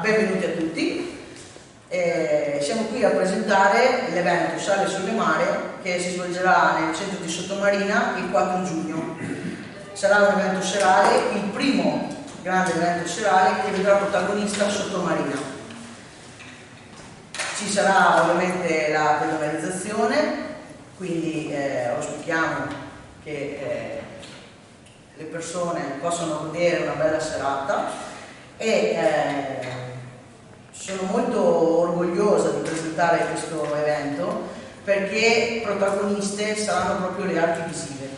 benvenuti a tutti. Siamo qui a presentare l'evento Sale sulle Mare che si svolgerà nel centro di Sottomarina il 4 giugno. Sarà un evento serale, il primo grande evento serale che vedrà protagonista Sottomarina. Ci sarà ovviamente la pedonalizzazione, quindi auspichiamo che le persone possano godere una bella serata e sono molto orgogliosa di presentare questo evento perché protagoniste saranno proprio le arti visive.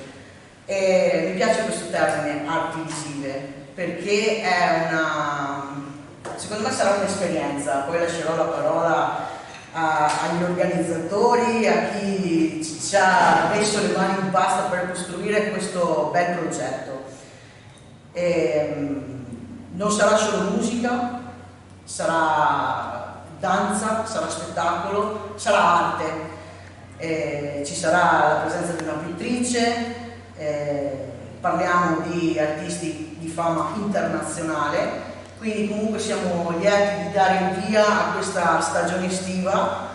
E mi piace questo termine, arti visive, perché è secondo me sarà un'esperienza. Poi lascerò la parola agli organizzatori, a chi ci ha messo le mani in pasta per costruire questo bel progetto. Non sarà solo musica, sarà danza, sarà spettacolo, sarà arte. Ci sarà la presenza di una pittrice, parliamo di artisti di fama internazionale, quindi comunque siamo lieti di dare il via a questa stagione estiva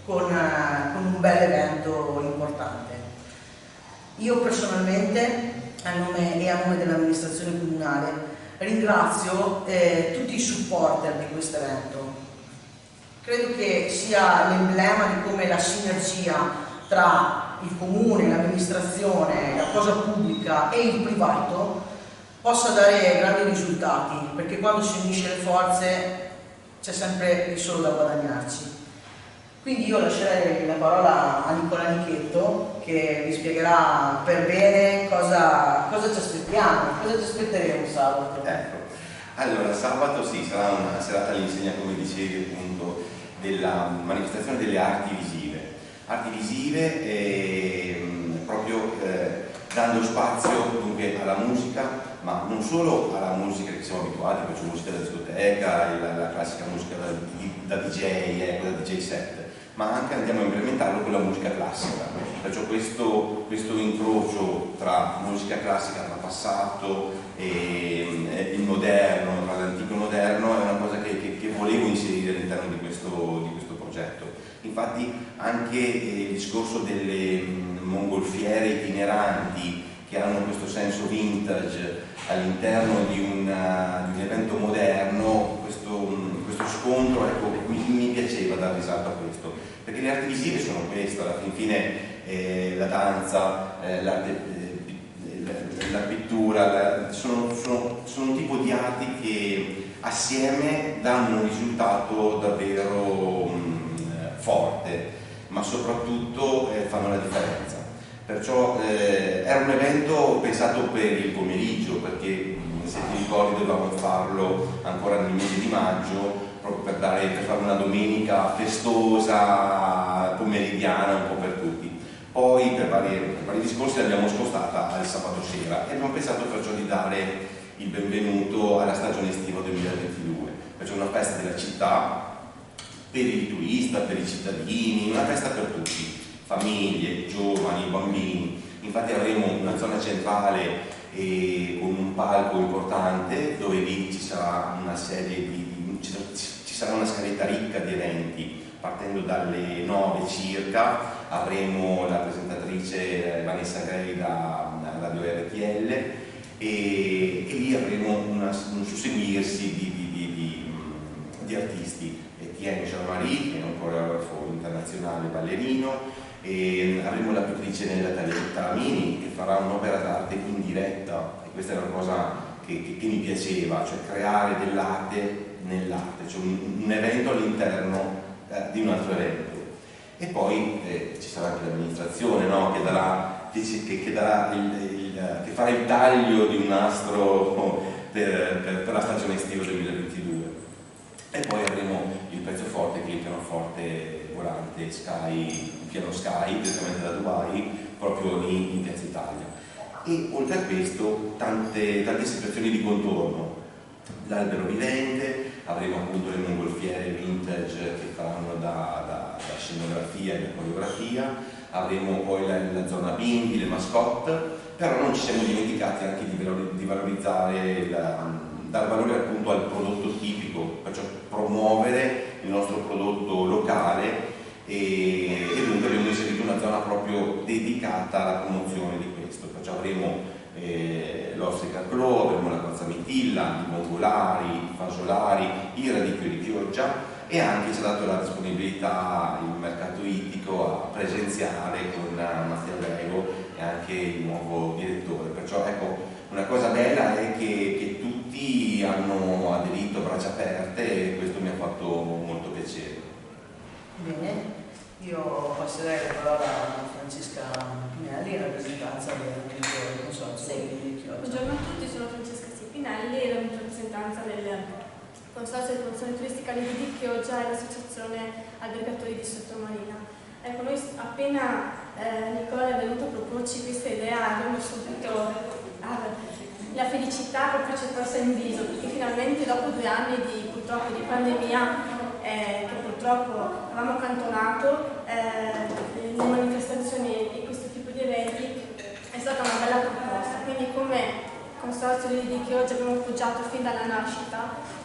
con un bel evento importante. Io personalmente, a nome dell'amministrazione comunale, ringrazio tutti i supporter di questo evento. Credo che sia l'emblema di come la sinergia tra il comune, l'amministrazione, la cosa pubblica e il privato possa dare grandi risultati, perché quando si unisce le forze c'è sempre il solo da guadagnarci. Quindi io lascerei la parola a Nicola Nichetto che vi spiegherà per bene cosa ci aspettiamo, cosa ci aspetteremo sabato. Ecco, allora sabato sì, sarà una serata all'insegna, come dicevi appunto, della manifestazione delle arti visive. Arti visive proprio dando spazio dunque alla musica, ma non solo alla musica che siamo abituati, faccio musica da discoteca, la classica musica da DJ, da DJ set, ma anche andiamo a implementarlo con la musica classica. Perciò questo incrocio tra musica classica, tra passato e il moderno, tra l'antico e il moderno, è una cosa che volevo inserire all'interno di questo progetto. Infatti anche il discorso delle mongolfiere itineranti che hanno questo senso vintage all'interno di un evento moderno, questo scontro, ecco, mi piaceva dare risalto a questo, perché le arti visive sono questo, alla fine la danza, la pittura, sono un tipo di arti che assieme danno un risultato davvero forte, ma soprattutto fanno la differenza. Perciò era un evento pensato per il pomeriggio, perché se ti ricordi dovevamo farlo ancora nel mese di maggio, proprio per fare una domenica festosa, pomeridiana, un po' per tutti. Poi per vari discorsi l'abbiamo spostata al sabato sera e abbiamo pensato perciò di dare il benvenuto alla stagione estiva 2022, perciò una festa della città per il turista, per i cittadini, una festa per tutti, famiglie, giovani, bambini. Infatti avremo una zona centrale con un palco importante dove lì ci sarà una serie ci sarà una scaletta ricca di eventi. Partendo dalle 9 circa avremo la presentatrice Vanessa Gray da Radio RTL e lì avremo un susseguirsi di artisti. Etienne Jean-Marie, che è un coreografo internazionale ballerino, e avremo la pittrice Nella Talamini che farà un'opera d'arte in diretta, e questa è una cosa che mi piaceva, cioè creare dell'arte nell'arte, cioè un evento all'interno di un altro evento. E poi ci sarà anche l'amministrazione, no? che farà il taglio di un nastro per la stagione estiva 2022. E poi avremo il pezzo forte, che è il pianoforte volante Sky, piano Sky, direttamente da Dubai, proprio lì in Piazza Italia. E oltre a questo tante situazioni di contorno, l'albero vivente, avremo appunto le mongolfiere vintage che faranno da scenografia e da coreografia, avremo poi la zona bimbi, le mascotte, però non ci siamo dimenticati anche di valorizzare dar valore appunto al prodotto tipico, perciò promuovere il nostro prodotto locale e dunque abbiamo inserito una zona proprio dedicata alla promozione di questo, perciò avremo l'ostrica clou, avremo la cozza mitilla, i mongolari, i fasolari, il radicchio di pioggia, e anche ci ha dato la disponibilità il mercato ittico a presenziare con Matteo Lego e anche il nuovo direttore. Perciò ecco, una cosa bella è che tutti hanno aderito a braccia aperte e questo mi ha fatto molto piacere. Bene, io passerei la parola a Francesca Pinelli in rappresentanza del consorzio di Chioggia. Buongiorno a tutti, sono Francesca Pinelli e in rappresentanza del Consorzio di promozione turistica di Chioggia e l'associazione albergatori di Sottomarina. Ecco, noi appena Nicola è venuto a proporci questa idea abbiamo subito la felicità proprio ci è persa in viso, perché finalmente dopo 2 anni purtroppo di pandemia che purtroppo avevamo accantonato le manifestazioni e questo tipo di eventi, è stata una bella proposta. Quindi come Consorzio di Chioggia abbiamo appoggiato fin dalla nascita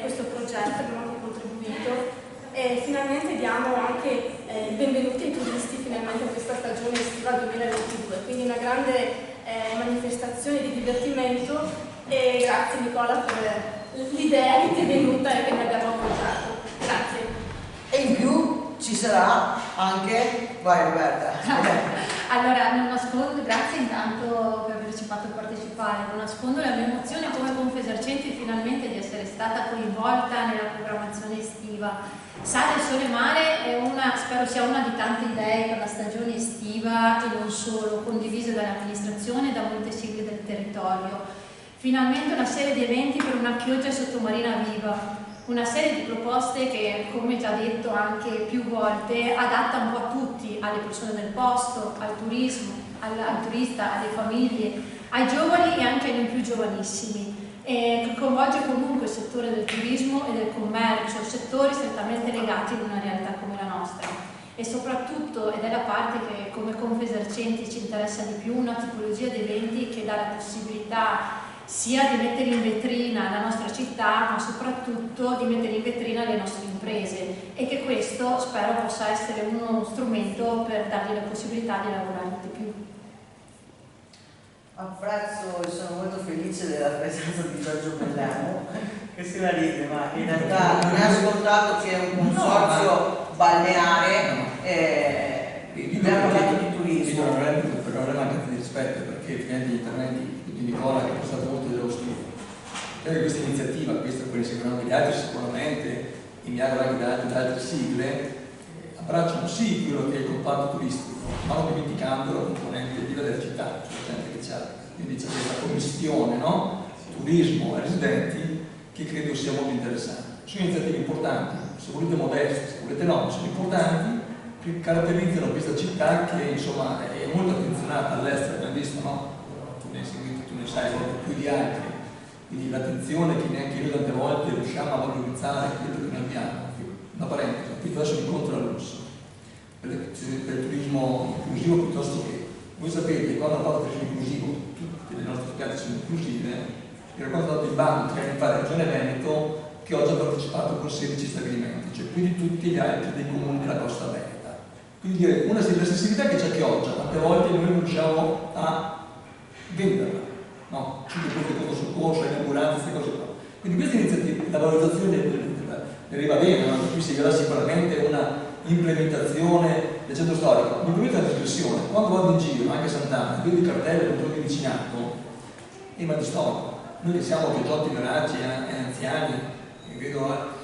questo progetto, abbiamo anche contribuito e finalmente diamo anche il benvenuto ai turisti finalmente a questa stagione estiva 2022, quindi una grande manifestazione di divertimento e grazie Nicola per l'idea che ti è venuta e che noi abbiamo appoggiato. Grazie. E in più ci sarà anche, vai Roberta. Allora, non nascondo, grazie intanto per averci fatto partecipare, non nascondo la mia emozione come Confesercenti finalmente di essere stata coinvolta nella programmazione estiva. Sale Sole Mare è spero sia una di tante idee per la stagione estiva e non solo, condivise dall'amministrazione e da molte sigle del territorio. Finalmente una serie di eventi per una Chioggia sottomarina viva. Una serie di proposte che, come già detto anche più volte, adatta un po' a tutti, alle persone del posto, al turismo, al turista, alle famiglie, ai giovani e anche ai non più giovanissimi, e che coinvolge comunque il settore del turismo e del commercio, settori strettamente legati in una realtà come la nostra. E soprattutto, ed è la parte che come Confesercenti ci interessa di più, una tipologia di eventi che dà la possibilità sia di mettere in vetrina la nostra città, ma soprattutto di mettere in vetrina le nostre imprese, e che questo spero possa essere uno strumento per dargli la possibilità di lavorare di più. Apprezzo e sono molto felice della presenza di Giorgio Bellamo, che se la ride, ma in realtà non è scontato che è un consorzio balneare abbiamo parlato di turismo. Per non avere mancanza di rispetto, perché finendo gli interventi di Nicola che ha passato molto dello studio. Credo che questa iniziativa, questa poi sicuramente gli altri sicuramente, e mi auguro anche da altre sigle, abbracciano sì quello che è il comparto turistico, ma non dimenticando la componente viva della città, cioè la gente che c'è. Quindi c'è questa commistione, no? Turismo e residenti, che credo sia molto interessante. Sono iniziative importanti, se volete modeste, se volete no, sono importanti, che caratterizzano questa città che insomma è molto attenzionata all'estero, abbiamo visto, no? Tu ne hai seguito, tu ne sai molto più di altri, quindi l'attenzione che neanche noi tante volte riusciamo a valorizzare quello che noi abbiamo. Una parentesi, qui adesso mi incontro al lusso per il turismo inclusivo, piuttosto che voi sapete che quando ho fatto il turismo inclusivo, tutte le nostre spiagge sono inclusive, vi racconto dato il bando che ha fatto la Regione Veneto, che oggi ha partecipato con 16 stabilimenti, cioè quindi tutti gli altri dei comuni della costa veneta. Quindi dire una sensibilità che c'è Chioggia, tante volte noi non riusciamo a venderla, no? Ci deposito soccorso, in ambulanza, queste cose qua. Quindi queste iniziative, la valorizzazione deriva bene, no? Qui si verrà sicuramente una implementazione del centro storico. Mi permette una riflessione, quando vado in giro, anche a Sant'Anna, vedo i cartelli del giorno di vicinato, e ma di storia. Noi che siamo Chiogiotti, Veracci e anziani, e vedo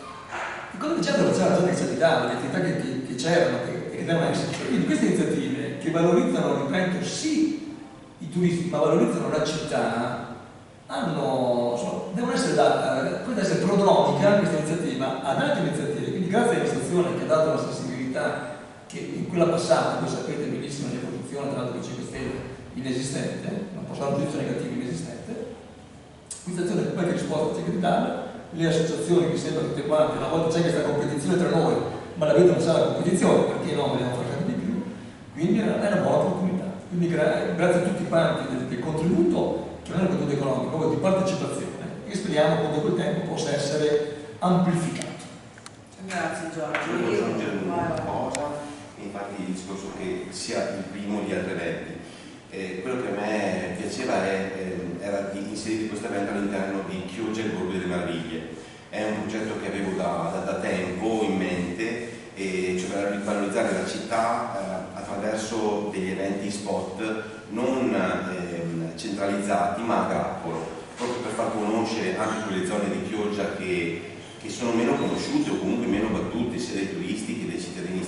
quando c'era la gente che si abitava, le attività che c'erano, che devono esserci. Quindi queste iniziative che valorizzano, ripeto, sì i turisti, ma valorizzano la città, devono essere date, può essere prodromica questa iniziativa ad altre iniziative. Quindi grazie all'amministrazione che ha dato una sensibilità che in quella passata, voi sapete benissimo l'evoluzione tra l'altro dei 5 Stelle inesistente, non posso dare un giudizio negativo, inesistente, questa azione qualche risposta c'è che darla. Le associazioni che sembrano tutte quante, una volta c'è questa competizione tra noi, ma la vita non sarà la competizione, perché no, vogliamo fare di più, quindi è una buona opportunità. Quindi grazie a tutti quanti del contributo, che non è un contributo economico, proprio di partecipazione, che speriamo appunto col tempo possa essere amplificato. Grazie Giorgio. Io voglio aggiungere una cosa, infatti il discorso che sia il primo di altri eventi. Quello che a me piaceva era di inserire questo evento all'interno di Chioggia e il Borgo delle Meraviglie. È un progetto che avevo da tempo in mente, cioè di valorizzare la città attraverso degli eventi spot non centralizzati ma a grappolo, proprio per far conoscere anche quelle zone di Chioggia che sono meno conosciute o comunque meno battute sia dai turisti che dai cittadini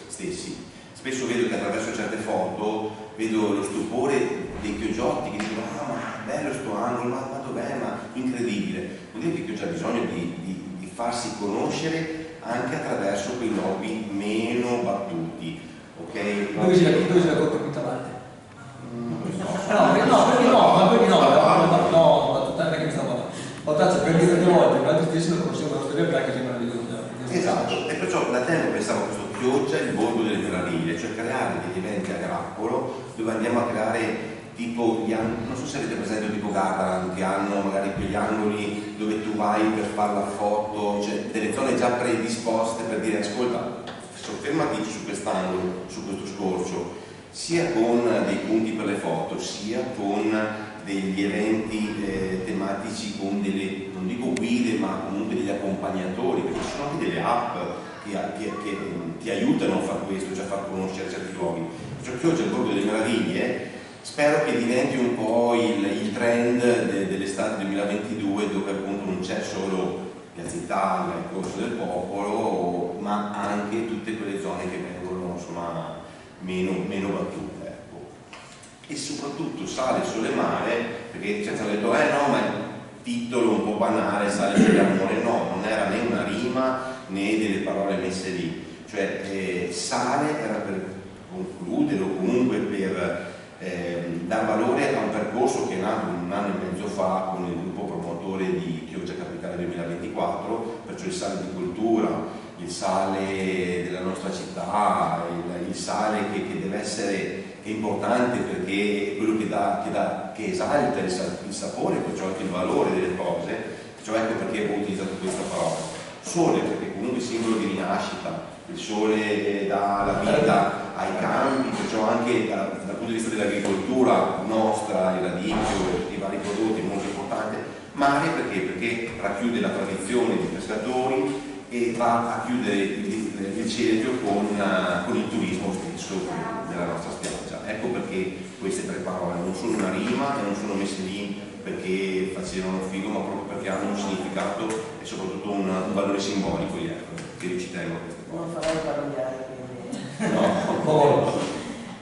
stessi. Spesso vedo che attraverso certe foto vedo lo stupore dei chiogiotti che dicono ah ma bello sto angolo, ma dov'è, ma incredibile. Vuol dire che Chioggia ha bisogno di farsi conoscere anche attraverso quei luoghi meno battuti, ok? Dove si la Corte Quintavalle? No, perché mi stavo parlando. Per dire tante volte, noi stessi non conosciamo la storia perché sembra meravigliosa. Esatto, e perciò da tempo pensavo a questo Chioggia, il Borgo delle Meraviglie, cioè creare degli eventi a grappolo dove andiamo a creare tipo non so se avete presente tipo Gardaland, che hanno magari quegli angoli dove tu vai per fare la foto, cioè delle zone già predisposte per dire ascolta, soffermati su quest'angolo, su questo scorcio, sia con dei punti per le foto, sia con degli eventi tematici con delle, non dico guide, ma comunque degli accompagnatori, perché ci sono anche delle app che ti aiutano a fare questo, cioè a far conoscere certi luoghi. Cioè Chioggia, il Borgo delle Meraviglie, spero che diventi un po' il trend dell'estate 2022, dove appunto non c'è solo Piazza Italia, il Corso del Popolo, ma anche tutte quelle zone che vengono insomma meno battute. E soprattutto Sale, Sole, Mare, perché ci hanno detto no, ma è un titolo un po' banale, Sale, Sole, Amore. No, non era né una rima né delle parole messe lì, cioè Sale era per concludere o comunque per dar valore a un percorso che è nato un anno e mezzo fa con il gruppo promotore di Chioggia Capitale 2024, perciò il Sale di cultura, il sale della nostra città, il sale che deve essere importante perché è quello che esalta il sapore, perciò anche il valore delle cose, cioè ecco perché ho utilizzato questa parola. Sole, perché comunque è simbolo di rinascita, il sole dà la vita ai campi, perciò anche dal punto di vista dell'agricoltura nostra, il radicchio, i vari prodotti, è molto importante. Mare perché racchiude la tradizione dei pescatori e va a chiudere il cerchio con il turismo stesso della nostra spiaggia. Ecco perché queste tre parole non sono una rima e non sono messe lì perché facevano figo, ma proprio perché hanno un significato e soprattutto un valore simbolico dietro, che io ci tengo a queste cose. Non farei paroliare, quindi. No,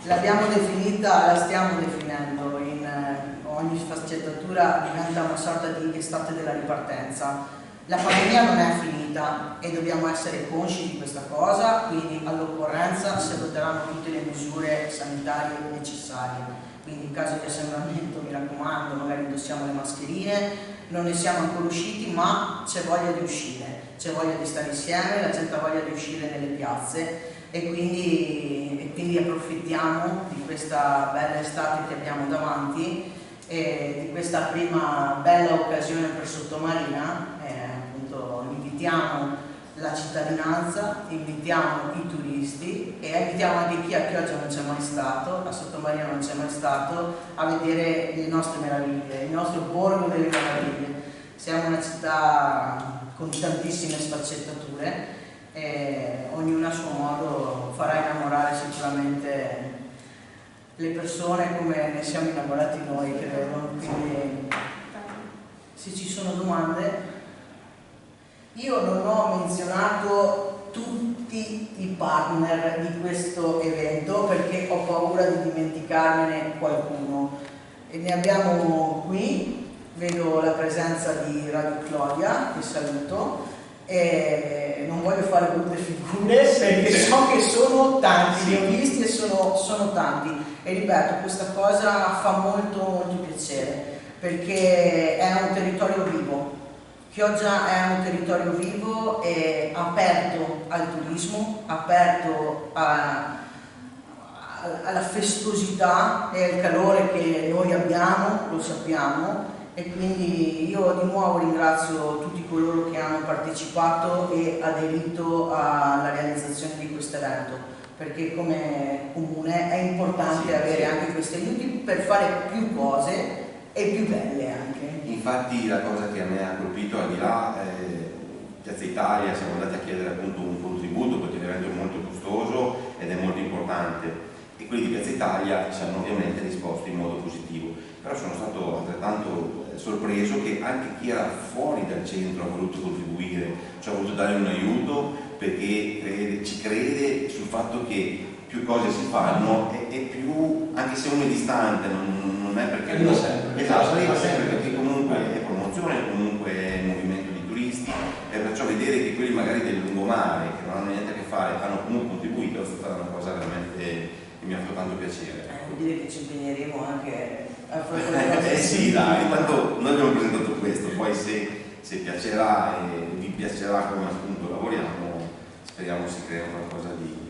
l'abbiamo definita, la stiamo definendo, in ogni sfaccettatura diventa una sorta di estate della ripartenza. La pandemia non è finita e dobbiamo essere consci di questa cosa, quindi all'occorrenza si adotteranno tutte le misure sanitarie necessarie. Quindi in caso di assembramento, mi raccomando, magari indossiamo le mascherine, non ne siamo ancora usciti, ma c'è voglia di uscire, c'è voglia di stare insieme, la gente ha voglia di uscire nelle piazze e quindi approfittiamo di questa bella estate che abbiamo davanti e di questa prima bella occasione per Sottomarina. Appunto invitiamo la cittadinanza, invitiamo i turisti e invitiamo anche chi a Chioggia non c'è mai stato, a Sottomarina non c'è mai stato, a vedere le nostre meraviglie, il nostro Borgo delle Meraviglie. Siamo una città con tantissime sfaccettature e ognuna a suo modo farà innamorare sicuramente le persone come ne siamo innamorati noi, credo. Quindi se ci sono domande. Io non ho menzionato tutti i partner di questo evento perché ho paura di dimenticarmene qualcuno e ne abbiamo qui, vedo la presenza di Radio Clodia, che saluto, e non voglio fare brutte figure perché so che sono tanti, li ho visti e sono tanti e ripeto, questa cosa fa molto piacere perché è un territorio vivo. Chioggia è un territorio vivo e aperto al turismo, aperto alla festosità e al calore che noi abbiamo, lo sappiamo, e quindi io di nuovo ringrazio tutti coloro che hanno partecipato e aderito alla realizzazione di questo evento, perché come comune è importante avere anche questi aiuti per fare più cose e più belle anche. Infatti la cosa che a me ha colpito, al di là Piazza Italia, siamo andati a chiedere appunto un contributo perché l'evento è molto costoso ed è molto importante, e quelli di Piazza Italia ci hanno ovviamente risposto in modo positivo, però sono stato altrettanto sorpreso che anche chi era fuori dal centro ha voluto contribuire, cioè ha voluto dare un aiuto perché ci crede sul fatto che più cose si fanno e più, anche se uno è distante, non è perché arriva sempre. Esatto, arriva sempre perché comunque è promozione, comunque è movimento di turisti, e perciò vedere che quelli magari del lungomare che non hanno niente a che fare hanno comunque contribuito è stata una cosa veramente che mi ha fatto tanto piacere. Vuol dire che ci impegneremo anche a fare qualcosa. Sì, dai, intanto noi abbiamo presentato questo, poi se piacerà e vi piacerà come appunto lavoriamo, speriamo si crea qualcosa di